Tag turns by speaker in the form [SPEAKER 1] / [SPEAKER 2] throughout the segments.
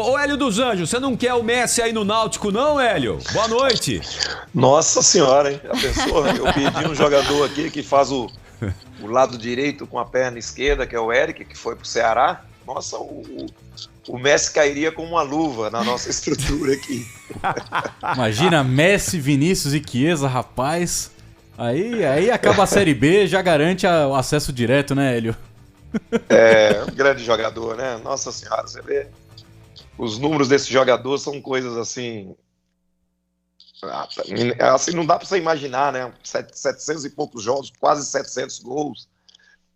[SPEAKER 1] Ô Hélio dos Anjos, você não quer o Messi aí no Náutico não, Hélio? Boa noite.
[SPEAKER 2] Nossa senhora, hein? A pessoa, eu pedi um jogador aqui que faz o lado direito com a perna esquerda, que é o Eric, que foi pro Ceará. Nossa, o Messi cairia com uma luva na nossa estrutura aqui.
[SPEAKER 3] Imagina Messi, Vinícius e Chiesa, rapaz. Aí acaba a Série B, já garante o acesso direto, né, Hélio?
[SPEAKER 2] É um grande jogador, né? Nossa senhora, você vê. Os números desse jogador são coisas assim. Assim não dá para você imaginar, né? 700 e poucos jogos, quase 700 gols.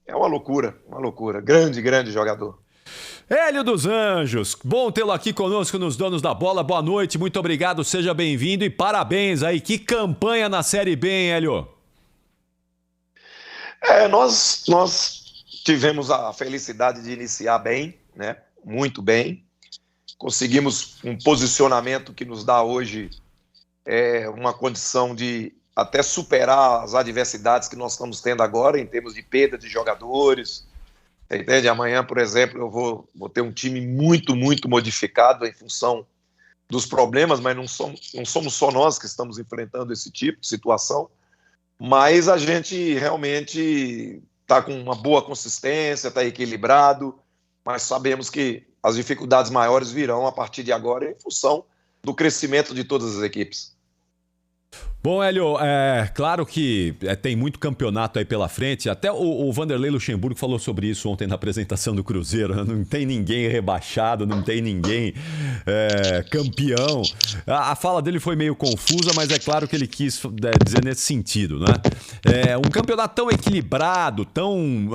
[SPEAKER 2] É uma loucura, uma loucura. Grande, grande jogador.
[SPEAKER 1] Hélio dos Anjos, bom tê-lo aqui conosco nos Donos da Bola. Boa noite, muito obrigado, seja bem-vindo e parabéns aí. Que campanha na Série B, hein, Hélio?
[SPEAKER 2] Nós tivemos a felicidade de iniciar bem, né? Muito bem. Conseguimos um posicionamento que nos dá hoje uma condição de até superar as adversidades que nós estamos tendo agora em termos de perda de jogadores. Você entende? Amanhã, por exemplo, eu vou ter um time muito, muito modificado em função dos problemas, mas não somos só nós que estamos enfrentando esse tipo de situação, mas a gente realmente está com uma boa consistência, está equilibrado, mas sabemos que as dificuldades maiores virão a partir de agora em função do crescimento de todas as equipes.
[SPEAKER 1] Bom, Hélio, claro que tem muito campeonato aí pela frente. Até o Vanderlei Luxemburgo falou sobre isso ontem na apresentação do Cruzeiro. Não tem ninguém rebaixado, não tem ninguém campeão. A fala dele foi meio confusa, mas é claro que ele quis dizer nesse sentido, né? Um campeonato tão equilibrado, tão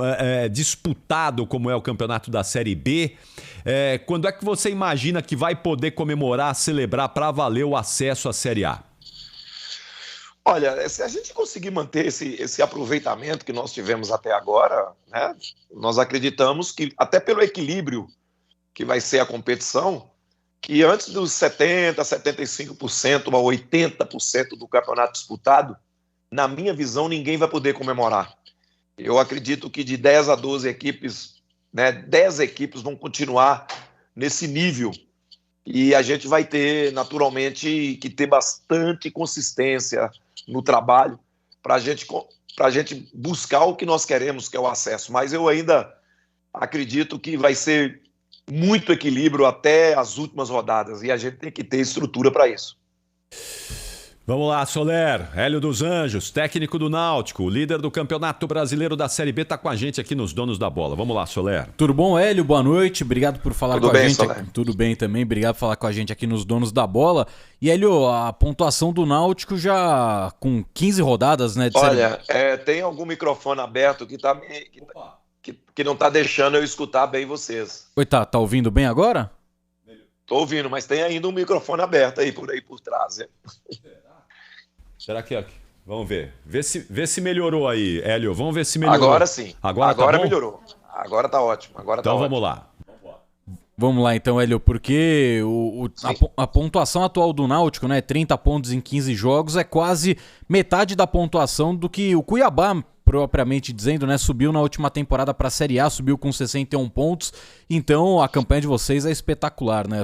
[SPEAKER 1] disputado como é o campeonato da Série B, quando é que você imagina que vai poder comemorar, celebrar para valer o acesso à Série A?
[SPEAKER 2] Olha, se a gente conseguir manter esse aproveitamento que nós tivemos até agora, né, nós acreditamos que, até pelo equilíbrio que vai ser a competição, que antes dos 70%, 75% a 80% do campeonato disputado, na minha visão, ninguém vai poder comemorar. Eu acredito que de 10 a 12 equipes, né, 10 equipes vão continuar nesse nível. E a gente vai ter, naturalmente, que ter bastante consistência no trabalho para a gente buscar o que nós queremos, que é o acesso. Mas eu ainda acredito que vai ser muito equilíbrio até as últimas rodadas e a gente tem que ter estrutura para isso.
[SPEAKER 1] Vamos lá, Soler, Hélio dos Anjos, técnico do Náutico, líder do Campeonato Brasileiro da Série B, tá com a gente aqui nos Donos da Bola. Vamos lá, Soler.
[SPEAKER 3] Tudo bom, Hélio? Boa noite, obrigado por falar com a gente.
[SPEAKER 2] Soler?
[SPEAKER 3] Tudo bem também, obrigado por falar com a gente aqui nos Donos da Bola. E, Hélio, a pontuação do Náutico já com 15 rodadas, né?
[SPEAKER 2] Olha, tem algum microfone aberto que não tá deixando eu escutar bem vocês.
[SPEAKER 3] Oi, tá ouvindo bem agora?
[SPEAKER 2] Tô ouvindo, mas tem ainda um microfone aberto aí por trás.
[SPEAKER 1] Será que vamos ver. Vê se melhorou aí, Hélio. Vamos ver se melhorou.
[SPEAKER 2] Agora sim. Agora
[SPEAKER 1] tá
[SPEAKER 2] melhorou. Agora tá ótimo.
[SPEAKER 1] Então vamos lá.
[SPEAKER 3] Vamos lá então, Hélio, porque a pontuação atual do Náutico, né, 30 pontos em 15 jogos, é quase metade da pontuação do que o Cuiabá, propriamente dizendo, né, subiu na última temporada para a Série A, subiu com 61 pontos, então a campanha de vocês é espetacular, né,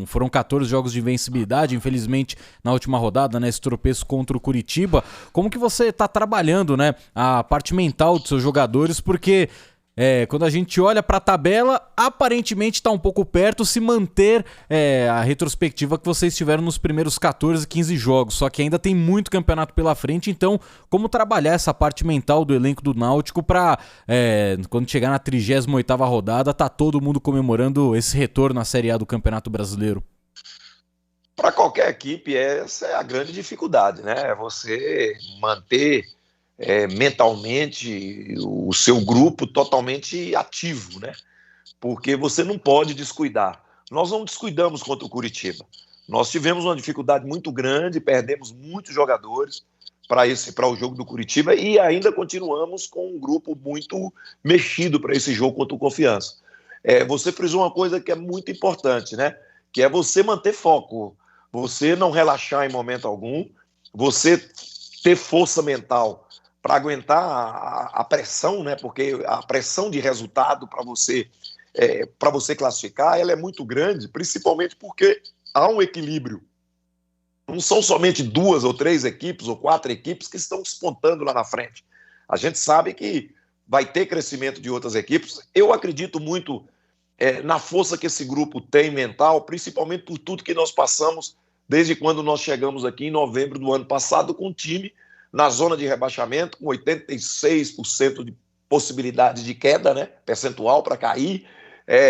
[SPEAKER 3] foram 14 jogos de invencibilidade, infelizmente na última rodada, né, esse tropeço contra o Curitiba. Como que você está trabalhando, né, a parte mental dos seus jogadores, porque quando a gente olha para a tabela, aparentemente está um pouco perto se manter a retrospectiva que vocês tiveram nos primeiros 14, 15 jogos, só que ainda tem muito campeonato pela frente, então como trabalhar essa parte mental do elenco do Náutico para quando chegar na 38ª rodada, tá todo mundo comemorando esse retorno à Série A do Campeonato Brasileiro?
[SPEAKER 2] Para qualquer equipe, essa é a grande dificuldade, né? Você manter mentalmente o seu grupo totalmente ativo, né? Porque você não pode descuidar. Nós não descuidamos contra o Curitiba. Nós tivemos uma dificuldade muito grande, perdemos muitos jogadores para o jogo do Curitiba e ainda continuamos com um grupo muito mexido para esse jogo contra o Confiança. Você frisou uma coisa que é muito importante, né? Que é você manter foco, você não relaxar em momento algum, você ter força mental para aguentar a pressão, né? Porque a pressão de resultado para você para você classificar, ela é muito grande, principalmente porque há um equilíbrio. Não são somente 2 ou 3 equipes ou 4 equipes que estão despontando lá na frente. A gente sabe que vai ter crescimento de outras equipes. Eu acredito muito na força que esse grupo tem mental, principalmente por tudo que nós passamos desde quando nós chegamos aqui em novembro do ano passado com um time na zona de rebaixamento, com 86% de possibilidade de queda, né, percentual para cair,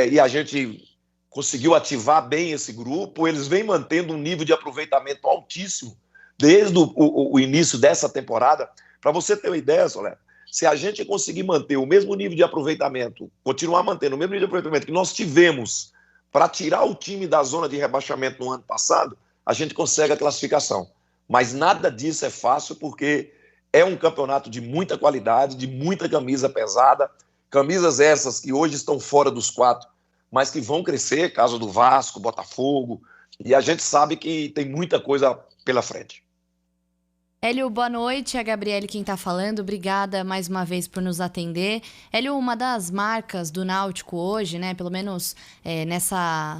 [SPEAKER 2] e a gente conseguiu ativar bem esse grupo. Eles vêm mantendo um nível de aproveitamento altíssimo desde o início dessa temporada. Para você ter uma ideia, Soler, se a gente conseguir manter o mesmo nível de aproveitamento, continuar mantendo o mesmo nível de aproveitamento que nós tivemos para tirar o time da zona de rebaixamento no ano passado, a gente consegue a classificação. Mas nada disso é fácil, porque é um campeonato de muita qualidade, de muita camisa pesada, camisas essas que hoje estão fora dos 4, mas que vão crescer, caso do Vasco, Botafogo, e a gente sabe que tem muita coisa pela frente.
[SPEAKER 4] Hélio, boa noite, é a Gabriele quem está falando, obrigada mais uma vez por nos atender. Hélio, uma das marcas do Náutico hoje, né, pelo menos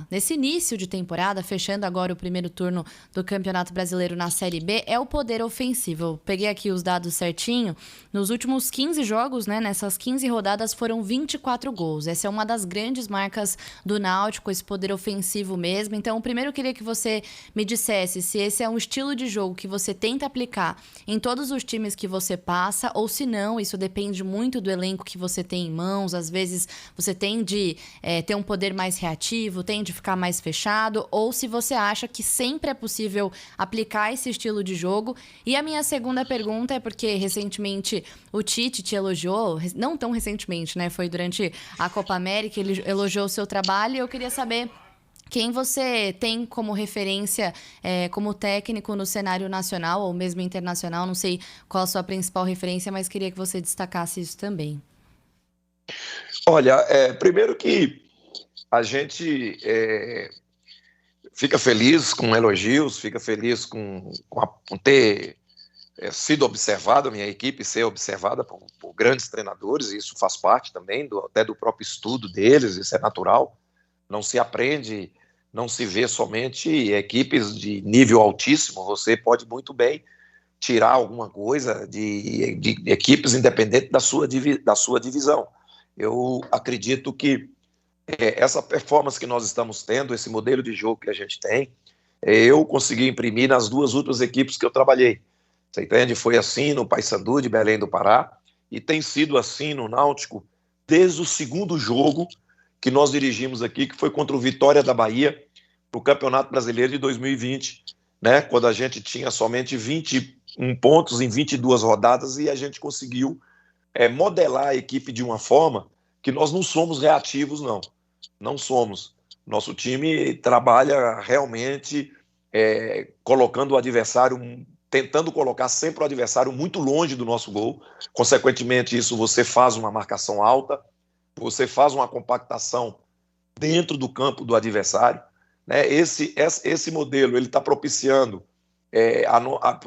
[SPEAKER 4] nesse início de temporada, fechando agora o primeiro turno do Campeonato Brasileiro na Série B, é o poder ofensivo. Eu peguei aqui os dados certinho, nos últimos 15 jogos, né, nessas 15 rodadas foram 24 gols. Essa é uma das grandes marcas do Náutico, esse poder ofensivo mesmo. Então, primeiro eu queria que você me dissesse se esse é um estilo de jogo que você tenta aplicar em todos os times que você passa, ou se não, isso depende muito do elenco que você tem em mãos. Às vezes você tem de ter um poder mais reativo, tem de ficar mais fechado, ou se você acha que sempre é possível aplicar esse estilo de jogo. E a minha segunda pergunta é porque recentemente o Tite te elogiou, não tão recentemente, né? Foi durante a Copa América, ele elogiou o seu trabalho, e eu queria saber quem você tem como referência como técnico no cenário nacional ou mesmo internacional. Não sei qual a sua principal referência, mas queria que você destacasse isso também.
[SPEAKER 2] Olha, primeiro que a gente fica feliz com elogios, fica feliz com ter sido observado, a minha equipe ser observada por grandes treinadores, e isso faz parte também até do próprio estudo deles, isso é natural. Não se aprende, não se vê somente equipes de nível altíssimo. Você pode muito bem tirar alguma coisa de equipes independente da sua divisão. Eu acredito que essa performance que nós estamos tendo, esse modelo de jogo que a gente tem, eu consegui imprimir nas 2 últimas equipes que eu trabalhei. Você entende? Foi assim no Paysandu de Belém do Pará, e tem sido assim no Náutico desde o segundo jogo que nós dirigimos aqui, que foi contra o Vitória da Bahia, no Campeonato Brasileiro de 2020, né? Quando a gente tinha somente 21 pontos em 22 rodadas, e a gente conseguiu modelar a equipe de uma forma que nós não somos reativos, não somos. Nosso time trabalha realmente colocando o adversário, tentando colocar sempre o adversário muito longe do nosso gol. Consequentemente, isso você faz uma marcação alta, você faz uma compactação dentro do campo do adversário, né? Esse modelo ele está propiciando,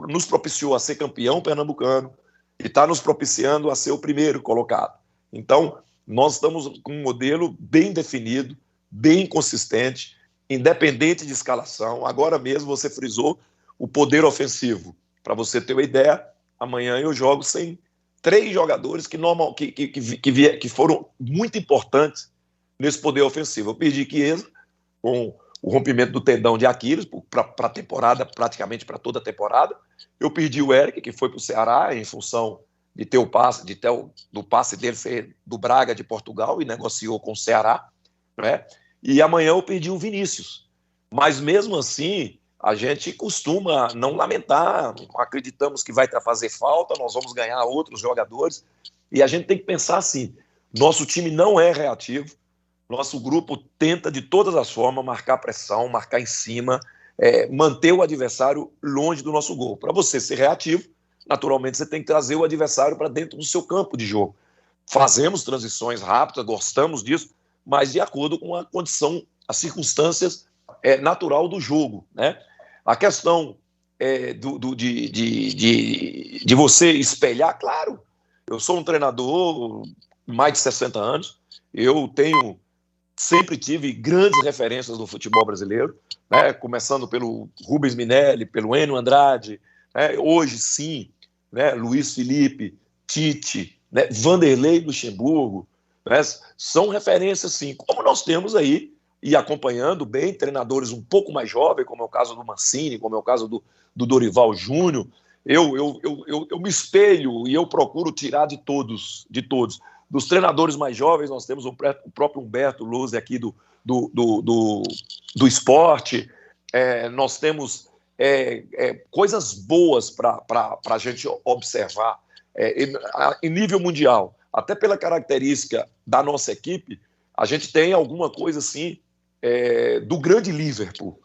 [SPEAKER 2] nos propiciou a ser campeão pernambucano e está nos propiciando a ser o primeiro colocado. Então, nós estamos com um modelo bem definido, bem consistente, independente de escalação. Agora mesmo você frisou o poder ofensivo. Para você ter uma ideia, amanhã eu jogo sem 3 jogadores que foram muito importantes nesse poder ofensivo. Eu perdi Chiesa com o rompimento do tendão de Aquiles para a temporada, praticamente para toda a temporada. Eu perdi o Eric, que foi para o Ceará em função de ter do passe dele ser do Braga de Portugal, e negociou com o Ceará, né? E amanhã eu perdi o Vinícius. Mas mesmo assim, a gente costuma não lamentar, acreditamos que vai fazer falta, nós vamos ganhar outros jogadores, e a gente tem que pensar assim: nosso time não é reativo, nosso grupo tenta de todas as formas marcar pressão, marcar em cima, manter o adversário longe do nosso gol. Para você ser reativo, naturalmente você tem que trazer o adversário para dentro do seu campo de jogo. Fazemos transições rápidas, gostamos disso, mas de acordo com a condição, as circunstâncias natural do jogo, né? A questão de você espelhar, claro, eu sou um treinador mais de 60 anos, eu tenho sempre tive grandes referências do futebol brasileiro, né? Começando pelo Rubens Minelli, pelo Enio Andrade, né? Hoje sim, né? Luiz Felipe, Tite, né? Vanderlei Luxemburgo, né? São referências sim, como nós temos aí, e acompanhando bem, treinadores um pouco mais jovens, como é o caso do Mancini, como é o caso do Dorival Júnior. Eu me espelho e eu procuro tirar de todos. Dos treinadores mais jovens, nós temos o próprio Humberto Louze aqui do esporte. Nós temos coisas boas para a gente observar em nível mundial. Até pela característica da nossa equipe, a gente tem alguma coisa assim do grande Liverpool.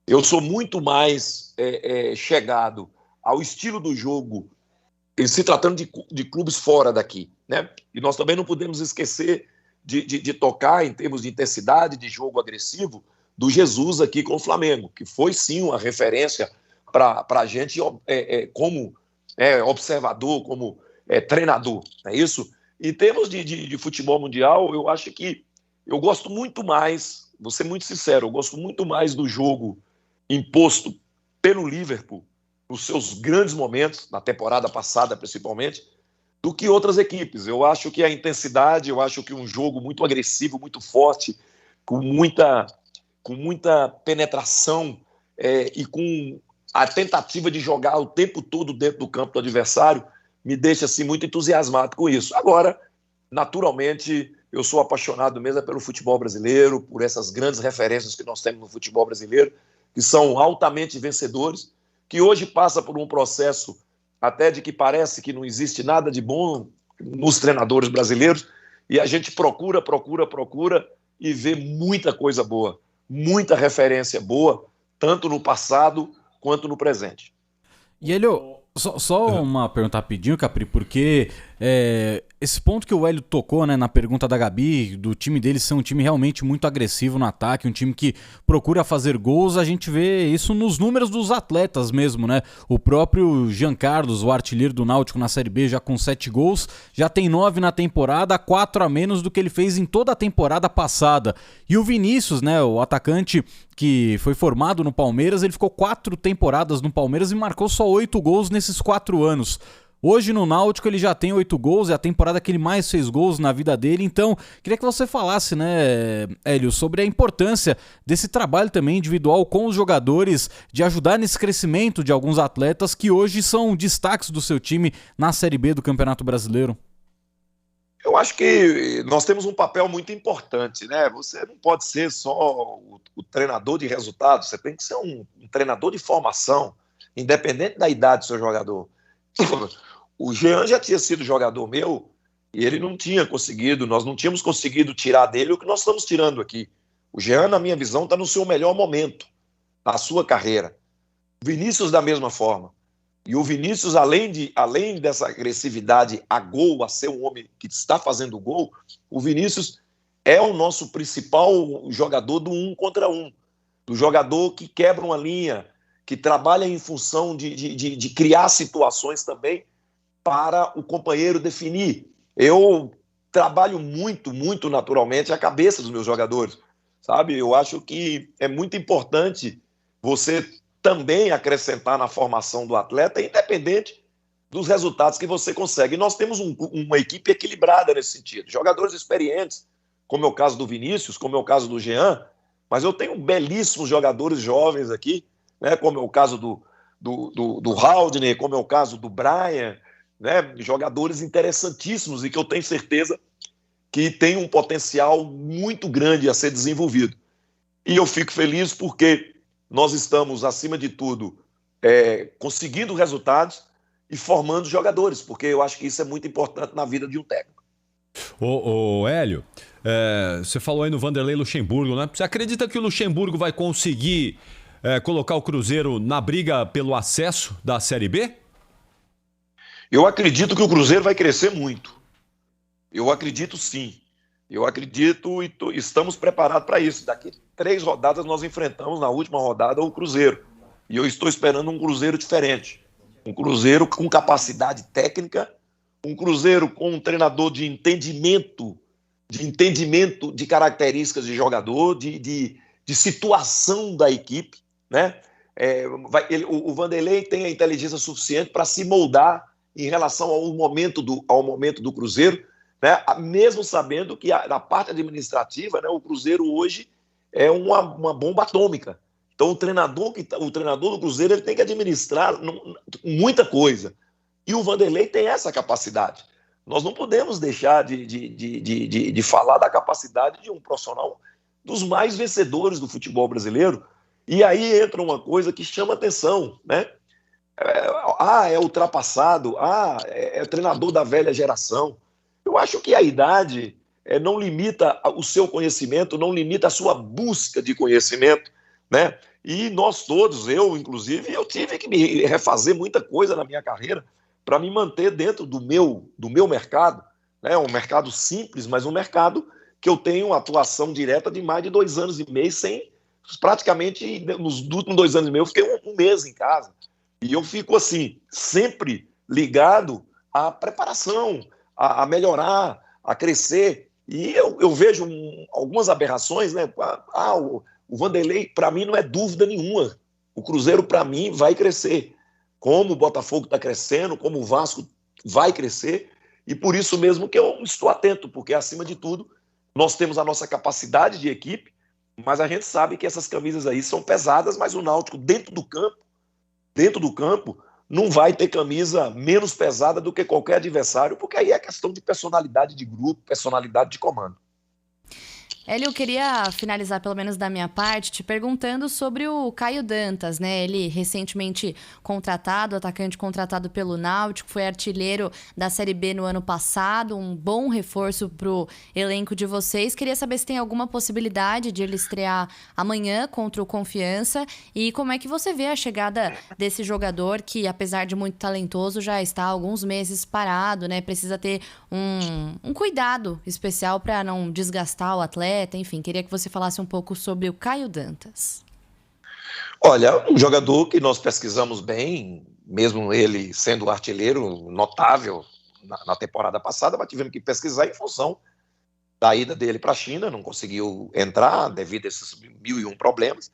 [SPEAKER 2] Eu sou muito mais chegado ao estilo do jogo, se tratando de clubes fora daqui, né? E nós também não podemos esquecer de tocar em termos de intensidade, de jogo agressivo, do Jesus aqui com o Flamengo, que foi sim uma referência para a gente como observador, como treinador, não é isso? Em termos de futebol mundial, eu acho que eu gosto muito mais, vou ser muito sincero, eu gosto muito mais do jogo imposto pelo Liverpool, nos seus grandes momentos, na temporada passada principalmente, do que outras equipes. Eu acho que a intensidade, eu acho que um jogo muito agressivo, muito forte, com muita penetração e com a tentativa de jogar o tempo todo dentro do campo do adversário, me deixa assim, muito entusiasmado com isso. Agora, naturalmente, eu sou apaixonado mesmo pelo futebol brasileiro, por essas grandes referências que nós temos no futebol brasileiro, que são altamente vencedores, que hoje passa por um processo até de que parece que não existe nada de bom nos treinadores brasileiros, e a gente procura e vê muita coisa boa, muita referência boa, tanto no passado quanto no presente.
[SPEAKER 3] E Hélio, só uma pergunta rapidinho, Capri, porque esse ponto que o Hélio tocou, né, na pergunta da Gabi, do time dele ser um time realmente muito agressivo no ataque, um time que procura fazer gols, a gente vê isso nos números dos atletas mesmo, né? O próprio Jean Carlos, o artilheiro do Náutico na Série B, já com 7 gols, já tem 9 na temporada, 4 a menos do que ele fez em toda a temporada passada. E o Vinícius, né, o atacante que foi formado no Palmeiras, ele ficou 4 temporadas no Palmeiras e marcou só 8 gols nesses 4 anos. Hoje no Náutico ele já tem 8 gols, é a temporada que ele mais fez gols na vida dele, então queria que você falasse, né, Hélio, sobre a importância desse trabalho também individual com os jogadores, de ajudar nesse crescimento de alguns atletas que hoje são destaques do seu time na Série B do Campeonato Brasileiro.
[SPEAKER 2] Eu acho que nós temos um papel muito importante, né? Você não pode ser só o treinador de resultados, você tem que ser um treinador de formação, independente da idade do seu jogador. O Jean já tinha sido jogador meu e ele não tinha conseguido, nós não tínhamos conseguido tirar dele o que nós estamos tirando aqui. O Jean, na minha visão, está no seu melhor momento da sua carreira. O Vinícius da mesma forma. E o Vinícius, além dessa agressividade a gol, a ser um homem que está fazendo gol, o Vinícius é o nosso principal jogador do 1 contra 1, do jogador que quebra uma linha, que trabalha em função de criar situações também para o companheiro definir. Eu trabalho muito naturalmente a cabeça dos meus jogadores, sabe? Eu acho que é muito importante você também acrescentar na formação do atleta, independente dos resultados que você consegue. E nós temos uma equipe equilibrada nesse sentido. Jogadores experientes, como é o caso do Vinícius, como é o caso do Jean, mas eu tenho belíssimos jogadores jovens aqui, né, como é o caso do Haldner, como é o caso do Brian, né, jogadores interessantíssimos e que eu tenho certeza que tem um potencial muito grande a ser desenvolvido. E eu fico feliz porque nós estamos, acima de tudo, conseguindo resultados e formando jogadores, porque eu acho que isso é muito importante na vida de um técnico.
[SPEAKER 1] Ô Hélio, você falou aí no Vanderlei Luxemburgo, né? Você acredita que o Luxemburgo vai conseguir colocar o Cruzeiro na briga pelo acesso da Série B?
[SPEAKER 2] Eu acredito que o Cruzeiro vai crescer muito. Eu acredito sim. Eu acredito e estamos preparados para isso. Daqui 3 rodadas nós enfrentamos na última rodada o Cruzeiro. E eu estou esperando um Cruzeiro diferente. Um Cruzeiro com capacidade técnica, um Cruzeiro com um treinador de entendimento de entendimento de características de jogador, de situação da equipe, né? O Vanderlei tem a inteligência suficiente para se moldar em relação ao momento do Cruzeiro, né? Mesmo sabendo que na parte administrativa, né, o Cruzeiro hoje é uma bomba atômica. Então o treinador do Cruzeiro ele tem que administrar muita coisa. E o Vanderlei tem essa capacidade. Nós não podemos deixar de falar da capacidade de um profissional dos mais vencedores do futebol brasileiro. E aí entra uma coisa que chama atenção, né? É ultrapassado, é treinador da velha geração. Eu acho que a idade não limita o seu conhecimento, não limita a sua busca de conhecimento, né? E nós todos, eu inclusive, eu tive que me refazer muita coisa na minha carreira para me manter dentro do meu mercado, né? Um mercado simples, mas um mercado que eu tenho atuação direta de mais de 2 anos e meio, praticamente nos últimos 2 anos e meio eu fiquei um mês em casa. E eu fico assim, sempre ligado à preparação, a melhorar, a crescer. E eu vejo algumas aberrações, né? O Vanderlei, para mim, não é dúvida nenhuma. O Cruzeiro, para mim, vai crescer. Como o Botafogo está crescendo, como o Vasco vai crescer. E por isso mesmo que eu estou atento, porque, acima de tudo, nós temos a nossa capacidade de equipe, mas a gente sabe que essas camisas aí são pesadas, mas o Náutico, dentro do campo, não vai ter camisa menos pesada do que qualquer adversário, porque aí é questão de personalidade de grupo, personalidade de comando.
[SPEAKER 4] Hélio, eu queria finalizar, pelo menos da minha parte, te perguntando sobre o Caio Dantas, né? Ele recentemente contratado, atacante contratado pelo Náutico, foi artilheiro da Série B no ano passado, um bom reforço pro elenco de vocês. Queria saber se tem alguma possibilidade de ele estrear amanhã contra o Confiança e como é que você vê a chegada desse jogador que, apesar de muito talentoso, já está há alguns meses parado, né? Precisa ter um cuidado especial para não desgastar o atleta. Enfim, queria que você falasse um pouco sobre o Caio Dantas.
[SPEAKER 2] Olha, um jogador que nós pesquisamos bem, mesmo ele sendo artilheiro notável na temporada passada, mas tivemos que pesquisar em função da ida dele para a China, não conseguiu entrar devido a esses 1001 problemas.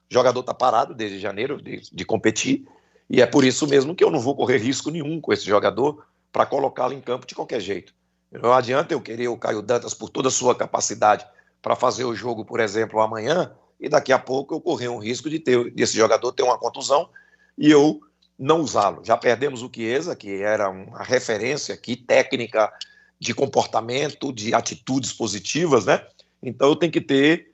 [SPEAKER 2] O jogador está parado desde janeiro de competir, e é por isso mesmo que eu não vou correr risco nenhum com esse jogador para colocá-lo em campo de qualquer jeito. Não adianta eu querer o Caio Dantas por toda a sua capacidade para fazer o jogo, por exemplo, amanhã, e daqui a pouco eu correr um risco desse jogador ter uma contusão e eu não usá-lo. Já perdemos o Chiesa, que era uma referência aqui, técnica, de comportamento, de atitudes positivas, né? Então eu tenho que ter,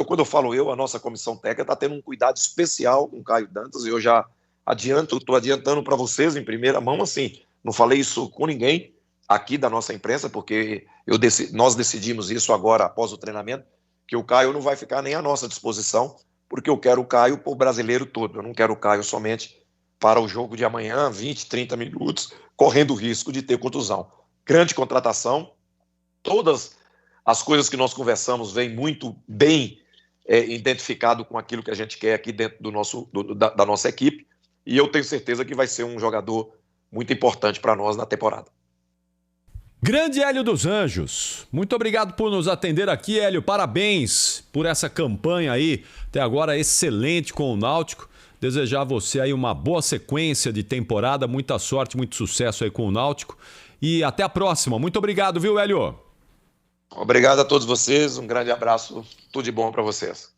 [SPEAKER 2] quando eu falo a nossa comissão técnica está tendo um cuidado especial com o Caio Dantas, e eu já estou adiantando para vocês em primeira mão, assim, não falei isso com ninguém aqui da nossa imprensa, porque nós decidimos isso agora após o treinamento, que o Caio não vai ficar nem à nossa disposição, porque eu quero o Caio para o brasileiro todo, eu não quero o Caio somente para o jogo de amanhã, 20, 30 minutos, correndo o risco de ter contusão. Grande contratação, todas as coisas que nós conversamos vêm muito bem identificado com aquilo que a gente quer aqui dentro da nossa equipe, e eu tenho certeza que vai ser um jogador muito importante para nós na temporada.
[SPEAKER 1] Grande Hélio dos Anjos, muito obrigado por nos atender aqui, Hélio, parabéns por essa campanha aí, até agora excelente com o Náutico, desejar a você aí uma boa sequência de temporada, muita sorte, muito sucesso aí com o Náutico e até a próxima, muito obrigado, viu, Hélio?
[SPEAKER 2] Obrigado a todos vocês, um grande abraço, tudo de bom para vocês.